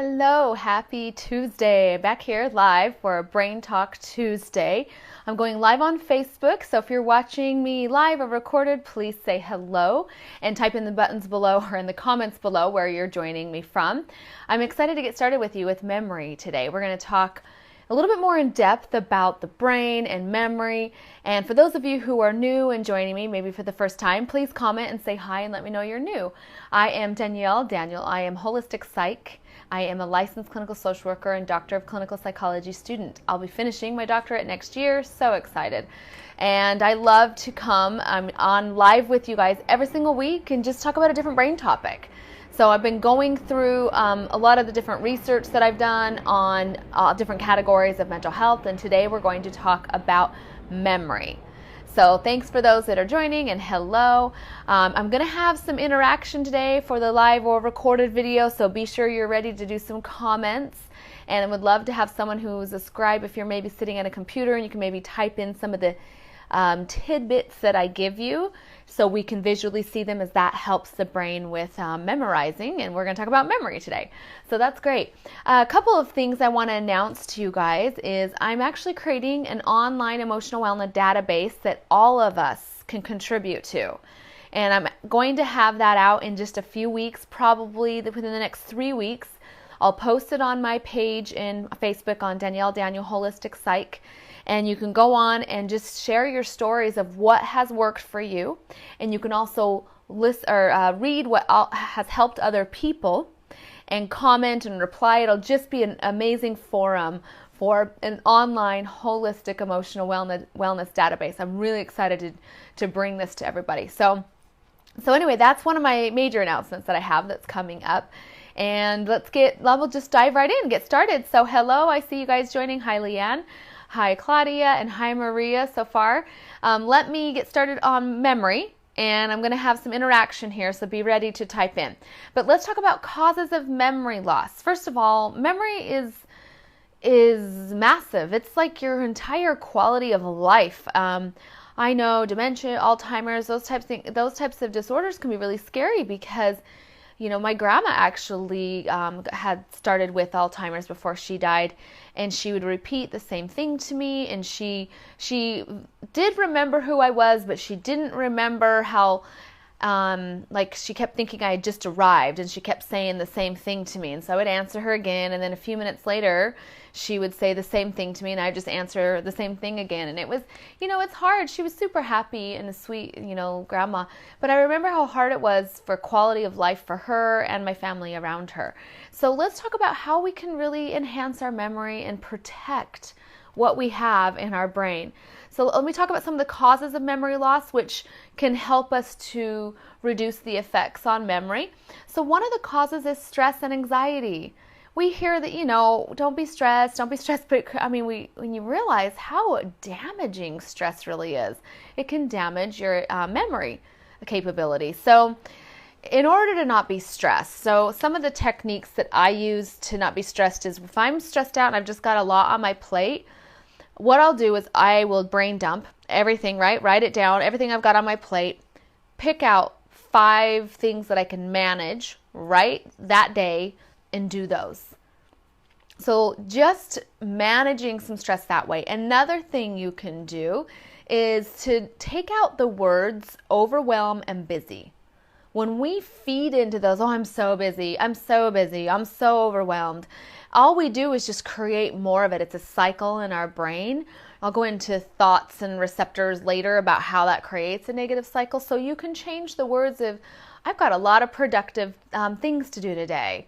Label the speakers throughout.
Speaker 1: Hello, happy Tuesday. Back here live for Brain Talk Tuesday. I'm going live on Facebook, so if you're watching me live or recorded, please say hello and type in the buttons below or in the comments below where you're joining me from. I'm excited to get started with you with memory today. We're going to talk a little bit more in depth about the brain and memory. And for those of you who are new and joining me, maybe for the first time, please comment and say hi and let me know you're new. I am Danielle Daniel. I am Holistic Psych. I am a licensed clinical social worker and Doctor of Clinical Psychology student. I'll be finishing my doctorate next year. So excited. And I love to come on live with you guys every single week and just talk about a different brain topic. So I've been going through a lot of the different research that I've done on different categories of mental health, and today we're going to talk about memory. So thanks for those that are joining, and hello. I'm going to have some interaction today for the live or recorded video, so be sure you're ready to do some comments. And I would love to have someone who's a scribe if you're maybe sitting at a computer and you can maybe type in some of the tidbits that I give you so we can visually see them, as that helps the brain with memorizing, and we're going to talk about memory today. So that's great. A couple of things I want to announce to you guys is I'm actually creating an online emotional wellness database that all of us can contribute to. And I'm going to have that out in just a few weeks, probably within the next 3 weeks. I'll post it on my page in Facebook on Danielle Daniel Holistic Psych. And you can go on and just share your stories of what has worked for you. And you can also list or read what has helped other people and comment and reply. It'll just be an amazing forum for an online holistic emotional wellness database. I'm really excited to bring this to everybody. So anyway, that's one of my major announcements that I have that's coming up. And we'll just dive right in, get started. So hello, I see you guys joining. Hi, Leanne. Hi, Claudia, and hi, Maria so far. Let me get started on memory, and I'm going to have some interaction here, so be ready to type in. But let's talk about causes of memory loss. First of all, memory is massive. It's like your entire quality of life. I know dementia, Alzheimer's, those types of disorders can be really scary because my grandma actually had started with Alzheimer's before she died, and she would repeat the same thing to me, and she did remember who I was, but she didn't remember how, she kept thinking I had just arrived, and she kept saying the same thing to me, and so I would answer her again, and then a few minutes later, she would say the same thing to me, and I'd just answer the same thing again, and it was, it's hard. She was super happy and a sweet, grandma, but I remember how hard it was for quality of life for her and my family around her. So let's talk about how we can really enhance our memory and protect what we have in our brain. So let me talk about some of the causes of memory loss, which can help us to reduce the effects on memory. So one of the causes is stress and anxiety. We hear that, don't be stressed, but when you realize how damaging stress really is, it can damage your memory capability. So in order to not be stressed, so some of the techniques that I use to not be stressed is if I'm stressed out and I've just got a lot on my plate, what I'll do is I will brain dump everything, right? Write it down, everything I've got on my plate, pick out 5 things that I can manage right that day and do those. So just managing some stress that way. Another thing you can do is to take out the words overwhelm and busy. When we feed into those, I'm so busy, I'm so overwhelmed, all we do is just create more of it. It's a cycle in our brain. I'll go into thoughts and receptors later about how that creates a negative cycle. So you can change the words of, I've got a lot of productive things to do today.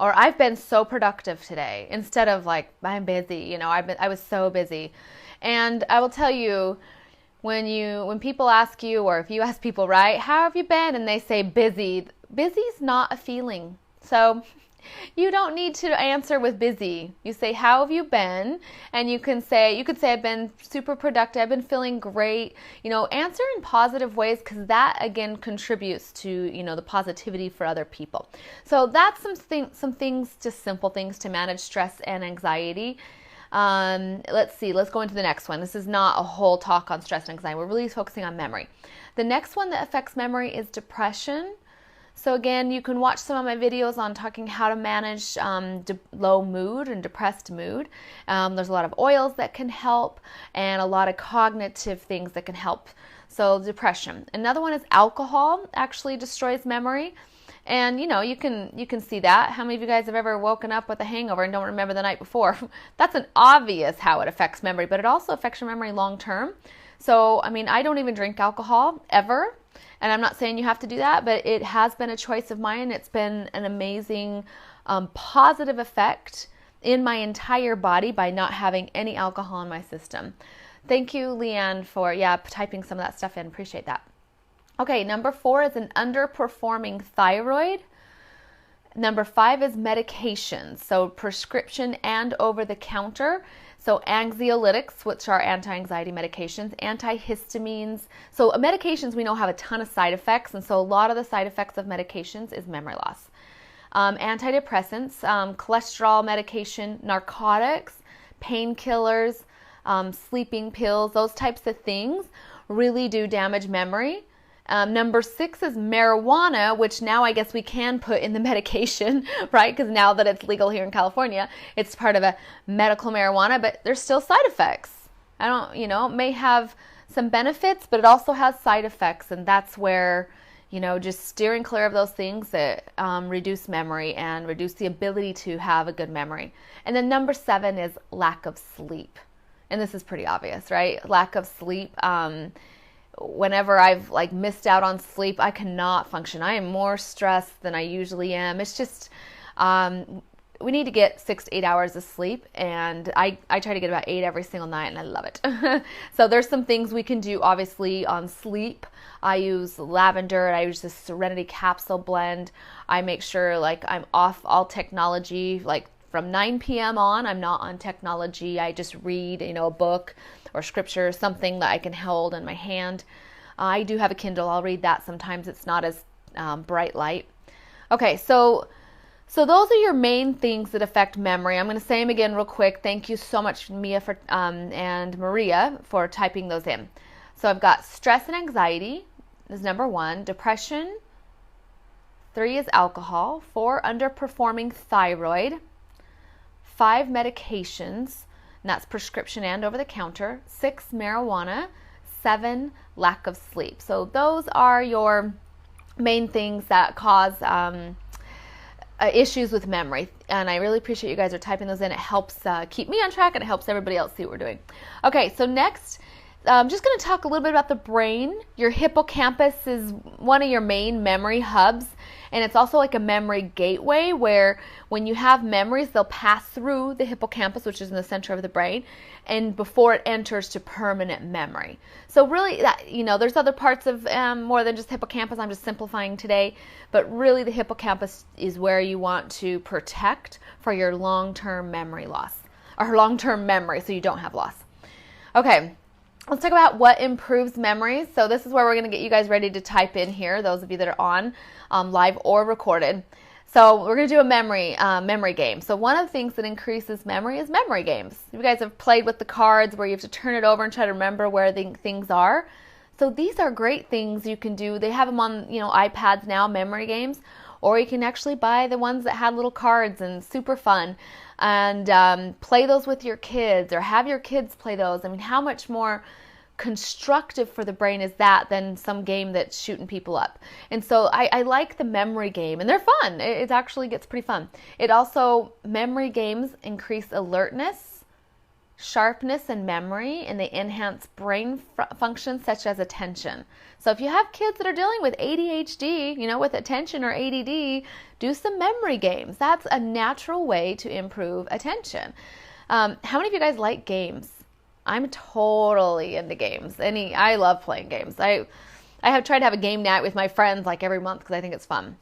Speaker 1: Or I've been so productive today, instead of I'm busy, I was so busy. And I will tell you, when people ask you, or if you ask people, right, how have you been? And they say busy. Busy's not a feeling. So you don't need to answer with busy. You say, how have you been? And you could say, I've been super productive. I've been feeling great. Answer in positive ways, because that again contributes to, the positivity for other people. So that's some things, just simple things to manage stress and anxiety. Let's go into the next one. This is not a whole talk on stress and anxiety. We're really focusing on memory. The next one that affects memory is depression. So again, you can watch some of my videos on talking how to manage low mood and depressed mood. There's a lot of oils that can help and a lot of cognitive things that can help. So depression. Another one is alcohol actually destroys memory. And you know, you can see that. How many of you guys have ever woken up with a hangover and don't remember the night before? That's an obvious how it affects memory, but it also affects your memory long term. So, I mean, I don't even drink alcohol ever. And I'm not saying you have to do that, but it has been a choice of mine. It's been an amazing positive effect in my entire body by not having any alcohol in my system. Thank you, Leanne, for typing some of that stuff in. Appreciate that. Okay, number 4 is an underperforming thyroid. Number 5 is medications, so prescription and over-the-counter. So anxiolytics, which are anti-anxiety medications, antihistamines. So medications we know have a ton of side effects, and so a lot of the side effects of medications is memory loss. Antidepressants, cholesterol medication, narcotics, painkillers, sleeping pills, those types of things really do damage memory. Number 6 is marijuana, which now I guess we can put in the medication, right? Because now that it's legal here in California, it's part of a medical marijuana, but there's still side effects. It may have some benefits, but it also has side effects, and that's where, just steering clear of those things that reduce memory and reduce the ability to have a good memory. And then number 7 is lack of sleep. And this is pretty obvious, right? Lack of sleep. Whenever I've missed out on sleep, I cannot function. I am more stressed than I usually am. It's just, we need to get 6 to 8 hours of sleep, and I try to get about 8 every single night, and I love it. So there's some things we can do, obviously, on sleep. I use lavender, and I use this Serenity capsule blend. I make sure I'm off all technology, from 9 p.m. on, I'm not on technology. I just read, a book or scripture, something that I can hold in my hand. I do have a Kindle. I'll read that sometimes. It's not as bright light. Okay, so those are your main things that affect memory. I'm going to say them again real quick. Thank you so much, Mia and Maria, for typing those in. So I've got stress and anxiety is number 1. Depression. 3 is alcohol. 4, underperforming thyroid. 5, medications, and that's prescription and over-the-counter. 6, marijuana. 7, lack of sleep. So those are your main things that cause issues with memory. And I really appreciate you guys are typing those in. It helps keep me on track, and it helps everybody else see what we're doing. Okay, so next, I'm just going to talk a little bit about the brain. Your hippocampus is one of your main memory hubs. And it's also like a memory gateway where when you have memories, they'll pass through the hippocampus, which is in the center of the brain, and before it enters to permanent memory. So really, there's other parts of more than just hippocampus. I'm just simplifying today. But really, the hippocampus is where you want to protect for your long-term memory loss, or long-term memory, so you don't have loss. Okay. Let's talk about what improves memories. So this is where we're going to get you guys ready to type in here, those of you that are on live or recorded. So we're going to do a memory game. So one of the things that increases memory is memory games. You guys have played with the cards where you have to turn it over and try to remember where the things are. So these are great things you can do. They have them on iPads now, memory games, or you can actually buy the ones that had little cards and super fun. And play those with your kids, or have your kids play those. I mean, how much more constructive for the brain is that than some game that's shooting people up? And so I like the memory game, and they're fun. It actually gets pretty fun. Memory games increase alertness, sharpness, and memory, and they enhance brain functions such as attention. So if you have kids that are dealing with ADHD, with attention or ADD, do some memory games. That's a natural way to improve attention. How many of you guys like games? I'm totally into games. I love playing games. I have tried to have a game night with my friends every month because I think it's fun.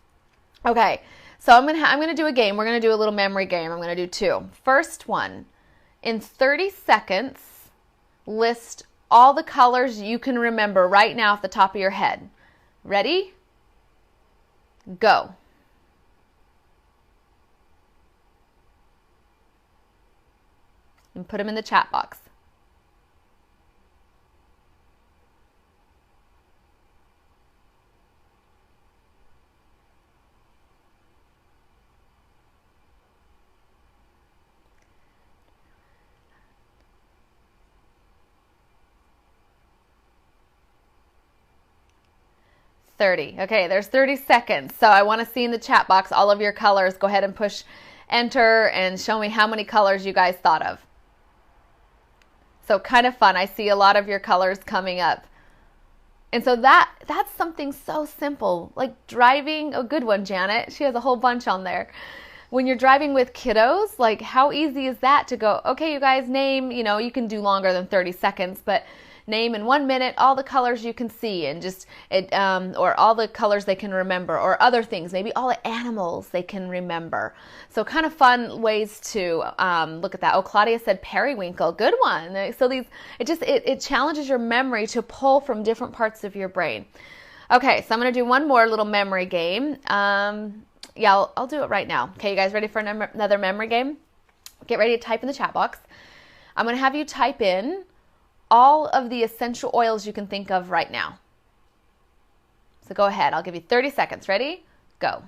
Speaker 1: Okay, so I'm gonna do a game. We're gonna do a little memory game. I'm gonna do 2. First one, in 30 seconds, list all the colors you can remember right now off the top of your head. Ready? Go. And put them in the chat box. 30. Okay, there's 30 seconds. So I want to see in the chat box all of your colors. Go ahead and push enter and show me how many colors you guys thought of. So kind of fun. I see a lot of your colors coming up. And so that's something so simple, like driving. A good one, Janet. She has a whole bunch on there. When you're driving with kiddos, like how easy is that to go, okay, you guys name, you can do longer than 30 seconds, but name in 1 minute all the colors you can see and just or all the colors they can remember, or other things, maybe all the animals they can remember. So kind of fun ways to look at that. Oh, Claudia said periwinkle. Good one. So it challenges your memory to pull from different parts of your brain. Okay, so I'm going to do one more little memory game. Yeah, I'll do it right now. Okay, you guys ready for another memory game? Get ready to type in the chat box. I'm going to have you type in all of the essential oils you can think of right now. So go ahead. I'll give you 30 seconds. Ready? Go.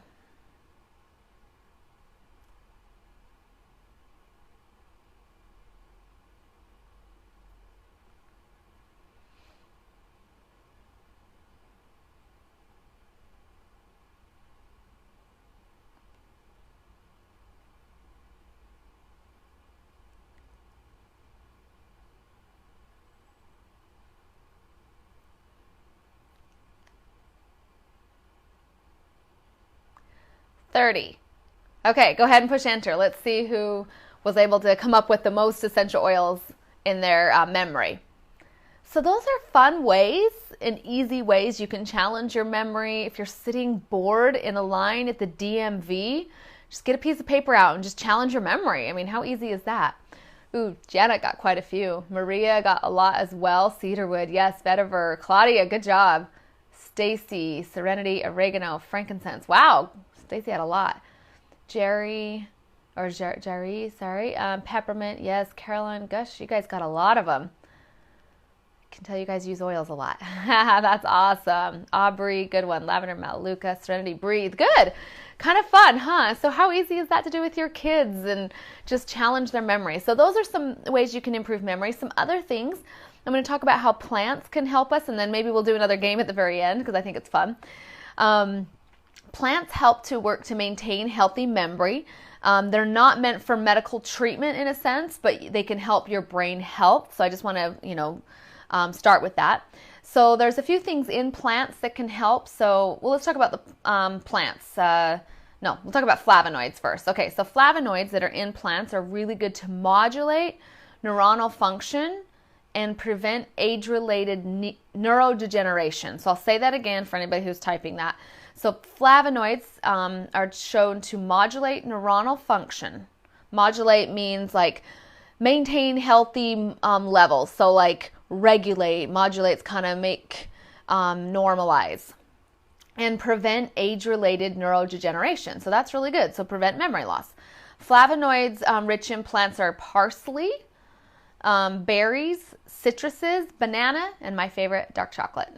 Speaker 1: $30. Okay, go ahead and push enter. Let's see who was able to come up with the most essential oils in their memory. So those are fun ways and easy ways you can challenge your memory. If you're sitting bored in a line at the DMV, just get a piece of paper out and just challenge your memory. I mean, how easy is that? Ooh, Janet got quite a few. Maria got a lot as well. Cedarwood, yes. Vetiver. Claudia, good job. Stacy, Serenity, Oregano, Frankincense. Wow. Stacy had a lot. Jerry, sorry. Peppermint, yes. Caroline, gosh, you guys got a lot of them. I can tell you guys use oils a lot. That's awesome. Aubrey, good one. Lavender, Melaleuca, Serenity, Breathe. Good. Kind of fun, huh? So how easy is that to do with your kids and just challenge their memory? So those are some ways you can improve memory. Some other things, I'm going to talk about how plants can help us, and then maybe we'll do another game at the very end because I think it's fun. Plants help to work to maintain healthy memory. They're not meant for medical treatment in a sense, but they can help your brain health. So I just want to, start with that. So there's a few things in plants that can help. So, let's talk about the plants. We'll talk about flavonoids first. Okay, so flavonoids that are in plants are really good to modulate neuronal function and prevent age-related neurodegeneration. So I'll say that again for anybody who's typing that. So flavonoids are shown to modulate neuronal function. Modulate means like maintain healthy levels. So like regulate, modulates kind of make normalize. And prevent age-related neurodegeneration. So that's really good. So prevent memory loss. Flavonoids rich in plants are parsley, berries, citruses, banana, and my favorite, dark chocolate.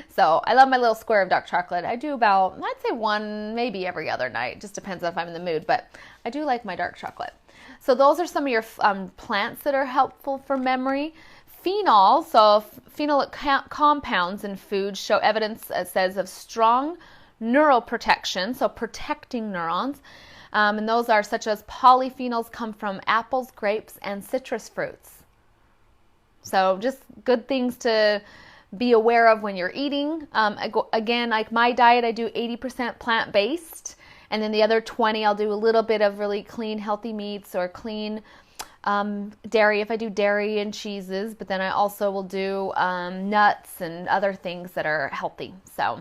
Speaker 1: So I love my little square of dark chocolate. I do about, I'd say one, maybe every other night. Just depends if I'm in the mood, but I do like my dark chocolate. So those are some of your plants that are helpful for memory. Phenol, so phenolic compounds in food show evidence, it says, of strong neuroprotection, so protecting neurons. And those are such as polyphenols come from apples, grapes, and citrus fruits. So just good things to be aware of when you're eating. Again, like my diet, I do 80% plant-based, and then the other 20, I'll do a little bit of really clean, healthy meats or clean dairy if I do dairy and cheeses, but then I also will do nuts and other things that are healthy. So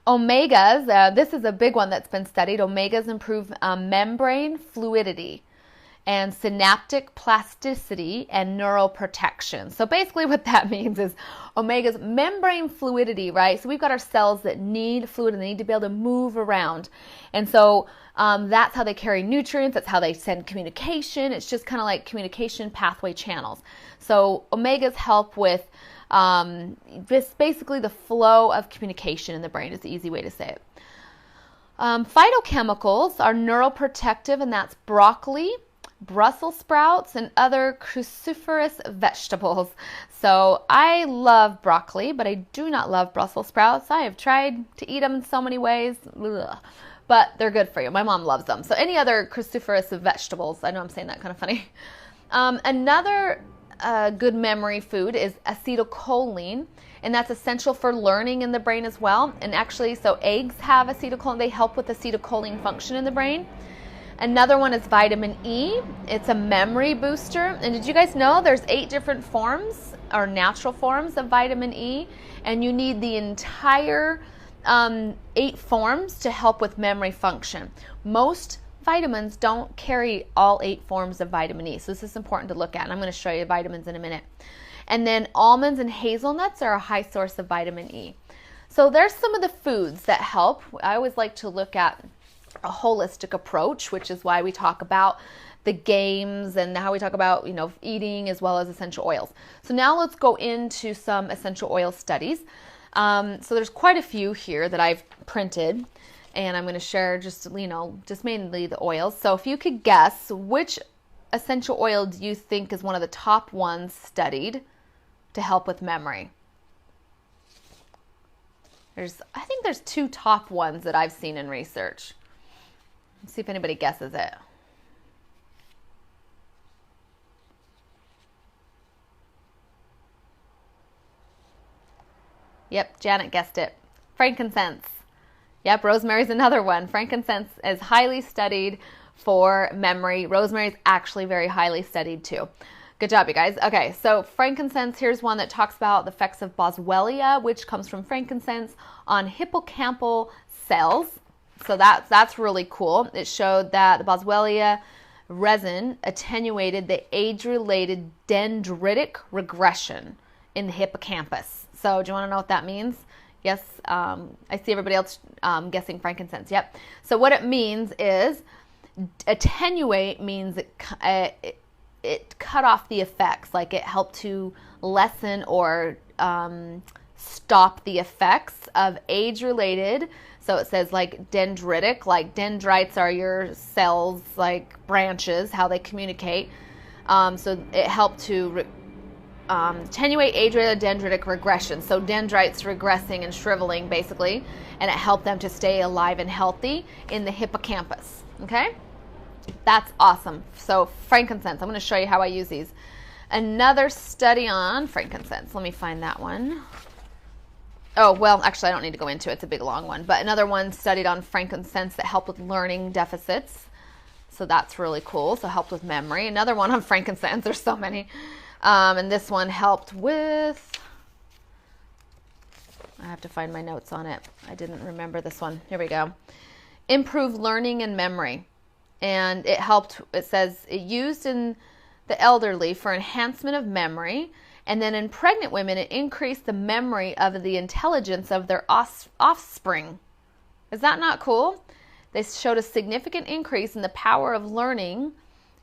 Speaker 1: omegas, this is a big one that's been studied. Omegas improve membrane fluidity and synaptic plasticity and neuroprotection. So basically what that means is omegas, membrane fluidity, right? So we've got our cells that need fluid and they need to be able to move around. And so that's how they carry nutrients. That's how they send communication. It's just kind of like communication pathway channels. So omegas help with just basically the flow of communication in the brain is the easy way to say it. Phytochemicals are neuroprotective, and that's broccoli, Brussels sprouts, and other cruciferous vegetables. So I love broccoli, but I do not love Brussels sprouts. I have tried to eat them in so many ways, but they're good for you. My mom loves them. So any other cruciferous vegetables, I know I'm saying that kind of funny. Another good memory food is acetylcholine, and that's essential for learning in the brain as well. And actually, so eggs have acetylcholine. They help with acetylcholine function in the brain. Another one is vitamin E. It's a memory booster. And did you guys know there's 8 different forms or natural forms of vitamin E? And you need the entire 8 forms to help with memory function. Most vitamins don't carry all 8 forms of vitamin E. So this is important to look at. And I'm going to show you vitamins in a minute. And then almonds and hazelnuts are a high source of vitamin E. So there's some of the foods that help. I always like to look at a holistic approach, which is why we talk about the games and how we talk about, eating as well as essential oils. So now let's go into some essential oil studies. So there's quite a few here that I've printed, and I'm going to share just mainly the oils. So if you could guess, which essential oil do you think is one of the top ones studied to help with memory? I think there's 2 top ones that I've seen in research. Let's see if anybody guesses it. Yep, Janet guessed it. Frankincense. Yep, rosemary's another one. Frankincense is highly studied for memory. Rosemary is actually very highly studied too. Good job, you guys. Okay, so frankincense, here's one that talks about the effects of boswellia, which comes from frankincense, on hippocampal cells. So that's really cool. It showed that the boswellia resin attenuated the age-related dendritic regression in the hippocampus. So do you want to know what that means? Yes, I see everybody else guessing frankincense. Yep. So what it means is attenuate means it cut off the effects, like it helped to lessen or stop the effects of age-related. So it says like dendritic, like dendrites are your cells, like branches, how they communicate. So it helped to attenuate age-related dendritic regression. So dendrites regressing and shriveling basically, and it helped them to stay alive and healthy in the hippocampus. Okay? That's awesome. So frankincense, I'm going to show you how I use these. Another study on frankincense. Let me find that one. Oh, well, actually, I don't need to go into it. It's a big, long one. But another one studied on frankincense that helped with learning deficits. So that's really cool. So helped with memory. Another one on frankincense. There's so many. And this one helped with... I have to find my notes on it. I didn't remember this one. Here we go. Improve learning and memory. And it helped, it says, it used in the elderly for enhancement of memory. And then in pregnant women, it increased the memory of the intelligence of their offspring. Is that not cool? They showed a significant increase in the power of learning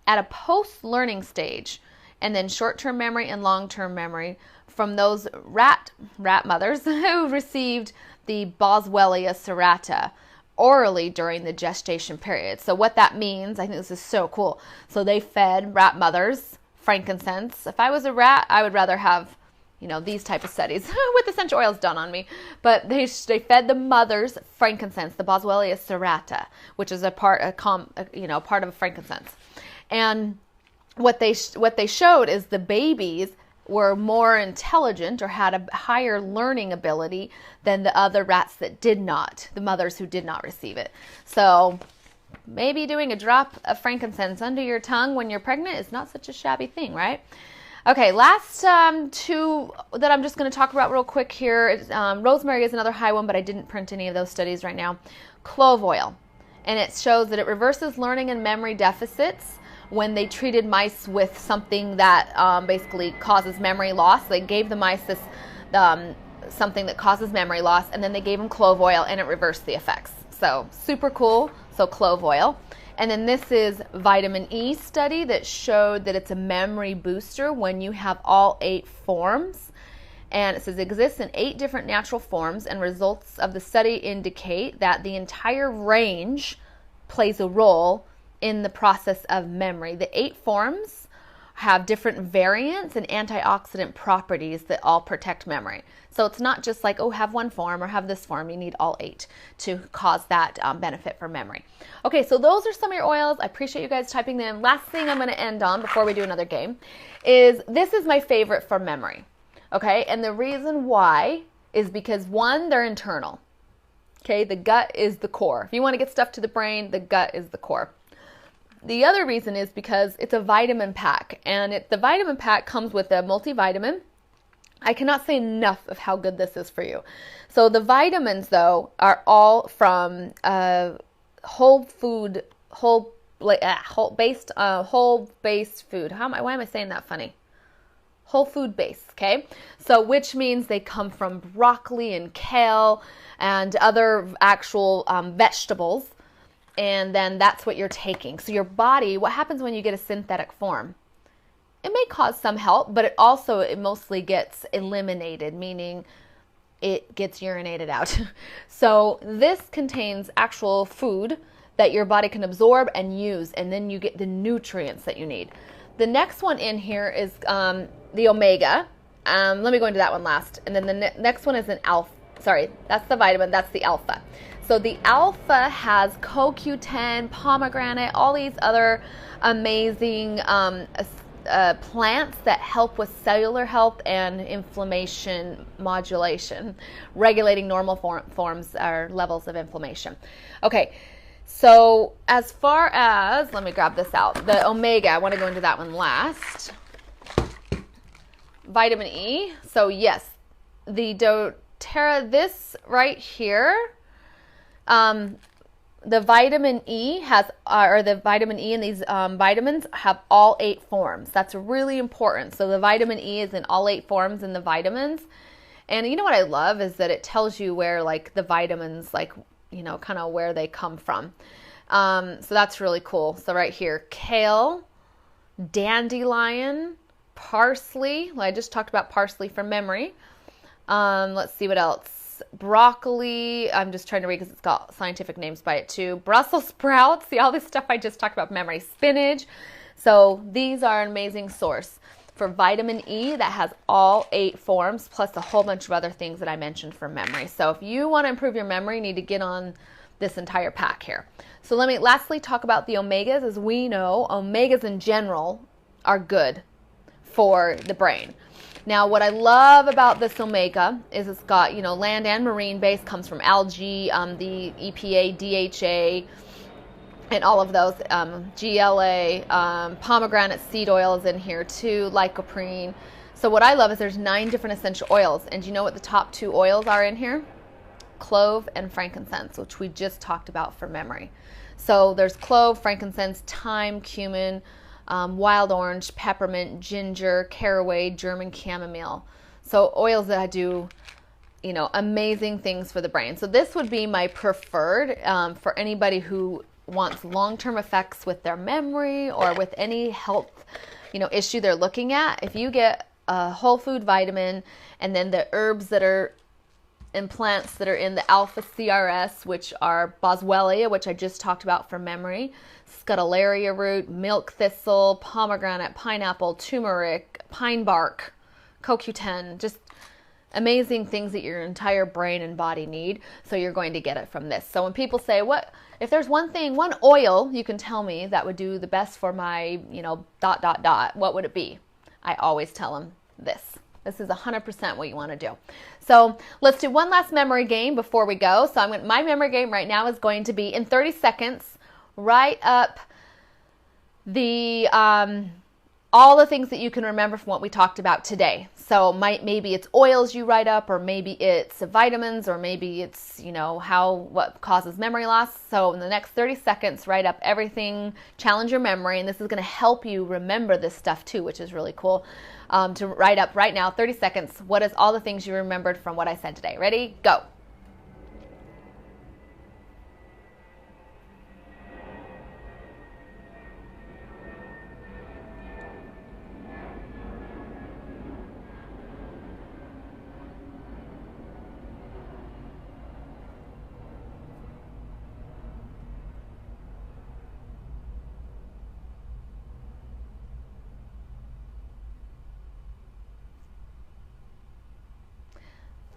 Speaker 1: at a post-learning stage, and then short-term memory and long-term memory from those rat mothers who received the Boswellia serrata orally during the gestation period. So what that means, I think this is so cool. So they fed rat mothers frankincense. If I was a rat, I would rather have, these type of studies with essential oils done on me. But they fed the mothers frankincense, the Boswellia serrata, which is a part of frankincense. And what they showed is the babies were more intelligent or had a higher learning ability than the other rats that did not, the mothers who did not receive it. So maybe doing a drop of frankincense under your tongue when you're pregnant is not such a shabby thing, right? Okay, last 2 that I'm just going to talk about real quick here. Rosemary is another high one, but I didn't print any of those studies right now. Clove oil. And it shows that it reverses learning and memory deficits when they treated mice with something that basically causes memory loss. They gave the mice this something that causes memory loss, and then they gave them clove oil, and it reversed the effects. So super cool. So clove oil. And then this is vitamin E study that showed that it's a memory booster when you have all 8 forms. And it says it exists in 8 different natural forms, and results of the study indicate that the entire range plays a role in the process of memory. The 8 forms have different variants and antioxidant properties that all protect memory. So it's not just like, oh, have one form or have this form. You need all 8 to cause that benefit for memory. Okay, so those are some of your oils. I appreciate you guys typing them. Last thing I'm going to end on before we do another game is this is my favorite for memory. Okay, and the reason why is because, one, they're internal. Okay, the gut is the core. If you want to get stuff to the brain, the gut is the core. The other reason is because it's a vitamin pack, and the vitamin pack comes with a multivitamin. I cannot say enough of how good this is for you. So the vitamins, though, are all from whole based food. Why am I saying that funny? Whole food base, okay? So which means they come from broccoli and kale and other actual vegetables. And then that's what you're taking. So your body, what happens when you get a synthetic form? It may cause some help, but it mostly gets eliminated, meaning it gets urinated out. So this contains actual food that your body can absorb and use, and then you get the nutrients that you need. The next one in here is the omega. Let me go into that one last. And then the next one is an alpha. Sorry, that's the vitamin. That's the alpha. So the alpha has CoQ10, pomegranate, all these other amazing plants that help with cellular health and inflammation modulation, regulating normal forms or levels of inflammation. Okay, so as far as, let me grab this out, the omega, I want to go into that one last. Vitamin E, so yes, the doTERRA, this right here, the vitamin E the vitamin E in these vitamins have all 8 forms. That's really important. So the vitamin E is in all 8 forms in the vitamins. And you know what I love is that it tells you where like the vitamins, like, you know, kind of where they come from. So that's really cool. So right here, kale, dandelion, parsley. Well, I just talked about parsley from memory. Let's see what else. Broccoli, I'm just trying to read because it's got scientific names by it too. Brussels sprouts, see all this stuff I just talked about memory. Spinach. So these are an amazing source for vitamin E that has all 8 forms, plus a whole bunch of other things that I mentioned for memory. So if you want to improve your memory, you need to get on this entire pack here. So let me lastly talk about the omegas. As we know, omegas in general are good for the brain. Now, what I love about this omega is it's got, you know, land and marine base, comes from algae, the EPA, DHA, and all of those, GLA, pomegranate seed oil is in here too, lycopene. So what I love is there's 9 different essential oils. And do you know what the top 2 oils are in here? Clove and frankincense, which we just talked about for memory. So there's clove, frankincense, thyme, cumin, wild orange, peppermint, ginger, caraway, German chamomile. So oils that do, you know, amazing things for the brain. So this would be my preferred for anybody who wants long-term effects with their memory or with any health, you know, issue they're looking at. If you get a whole food vitamin and then the herbs that are and plants that are in the alpha CRS, which are boswellia, which I just talked about for memory, scutellaria root, milk thistle, pomegranate, pineapple, turmeric, pine bark, CoQ10, just amazing things that your entire brain and body need. So you're going to get it from this. So when people say, what, if there's one oil you can tell me that would do the best for my, you know, ... what would it be? I always tell them this. This is 100% what you want to do. So let's do one last memory game before we go. So my memory game right now is going to be in 30 seconds, write up the all the things that you can remember from what we talked about today. So maybe it's oils you write up, or maybe it's vitamins, or maybe it's, you know, what causes memory loss. So in the next 30 seconds, write up everything, challenge your memory, and this is going to help you remember this stuff too, which is really cool. To write up right now, 30 seconds, what is all the things you remembered from what I said today? Ready? Go.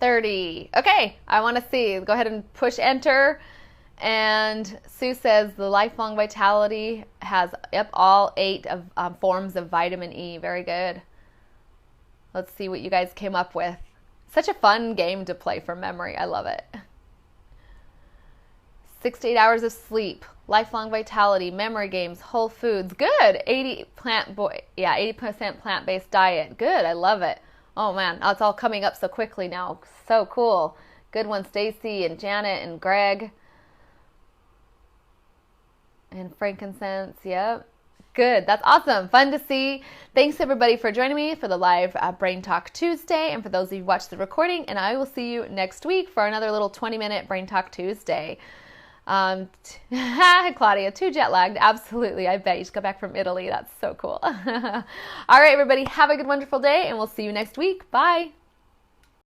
Speaker 1: 30. Okay, I want to see. Go ahead and push enter. And Sue says the Lifelong Vitality has, yep, all 8 of forms of vitamin E. Very good. Let's see what you guys came up with. Such a fun game to play from memory. I love it. 6 to 8 hours of sleep, Lifelong Vitality, memory games, Whole Foods. Good. 80% plant-based diet. Good. I love it. Oh man, it's all coming up so quickly now. So cool. Good one, Stacy and Janet and Greg. And frankincense. Yep. Good. That's awesome. Fun to see. Thanks everybody for joining me for the live Brain Talk Tuesday, and for those of you who watched the recording, and I will see you next week for another little 20-minute Brain Talk Tuesday. Claudia, too jet lagged. Absolutely. I bet you just got back from Italy. That's so cool. All right, everybody, have a good, wonderful day, and we'll see you next week. Bye.